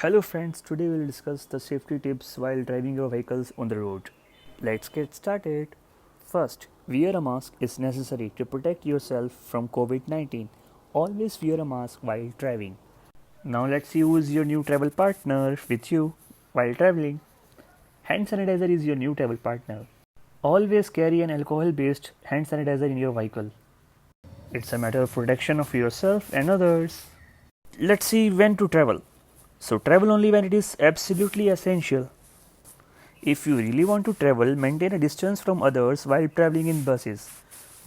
Hello friends, today we will discuss the safety tips while driving your vehicles on the road. Let's get started. First, wear a mask is necessary to protect yourself from COVID-19. Always wear a mask while driving. Now let's see who is your new travel partner with you while traveling. Hand sanitizer is your new travel partner. Always carry an alcohol based hand sanitizer in your vehicle. It's a matter of protection of yourself and others. Let's see when to travel. So travel only when it is absolutely essential. If you really want to travel, maintain a distance from others while traveling in buses.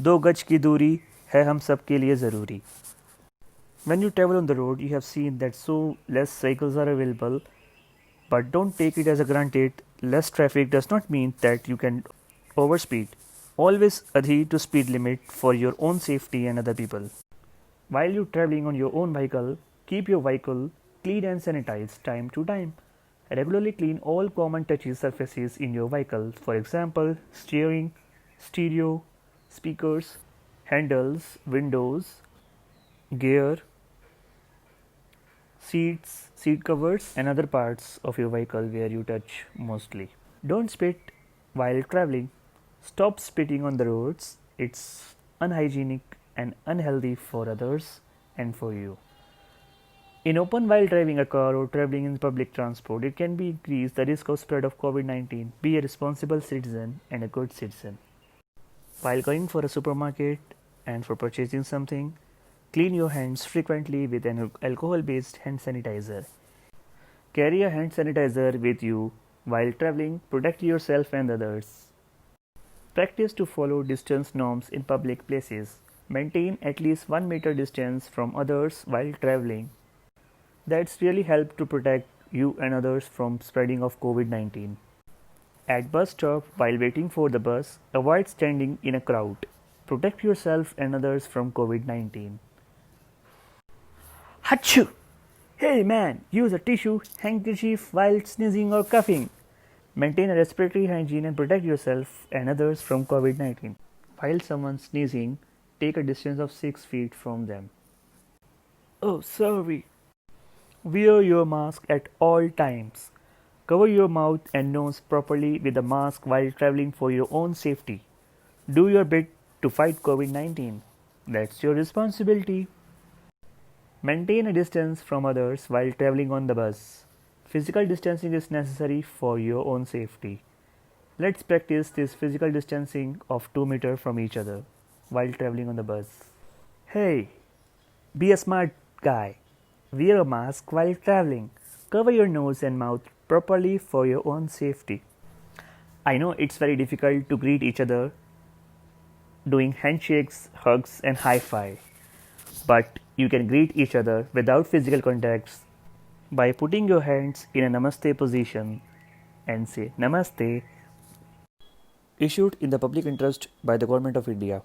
2 गज की दूरी है हम सब के लिए ज़रूरी. When you travel on the road, you have seen that so less vehicles are available, but don't take it as a granted. Less traffic does not mean that you can overspeed. Always adhere to speed limit for your own safety and other people. While you're traveling on your own vehicle, keep your vehicle clean and sanitized time to time. Regularly clean all common touchy surfaces in your vehicle, for example, steering, stereo, speakers, handles, windows, gear, seats, seat covers, and other parts of your vehicle where you touch mostly. Don't spit while traveling. Stop spitting on the roads. It's unhygienic and unhealthy for others and for you. In open while driving a car or traveling in public transport, it can be increase the risk of spread of COVID-19. Be a responsible citizen and a good citizen. While going for a supermarket and for purchasing something, clean your hands frequently with an alcohol-based hand sanitizer. Carry a hand sanitizer with you while traveling. Protect yourself and others. Practice to follow distance norms in public places. Maintain at least 1 meter distance from others while traveling. That's really helped to protect you and others from spreading of COVID-19. At bus stop while waiting for the bus, avoid standing in a crowd. Protect yourself and others from COVID-19. Achoo! Hey man, use a tissue, handkerchief while sneezing or coughing. Maintain a respiratory hygiene and protect yourself and others from COVID-19. While someone sneezing, take a distance of 6 feet from them. Oh, sorry. Wear your mask at all times. Cover your mouth and nose properly with a mask while traveling for your own safety. Do your bit to fight COVID-19. That's your responsibility. Maintain a distance from others while traveling on the bus. Physical distancing is necessary for your own safety. Let's practice this physical distancing of 2 meters from each other while traveling on the bus. Hey, be a smart guy. Wear a mask while traveling. Cover your nose and mouth properly for your own safety. I know it's very difficult to greet each other doing handshakes, hugs, and high five, but you can greet each other without physical contacts by putting your hands in a namaste position and say namaste. Issued in the public interest by the Government of India.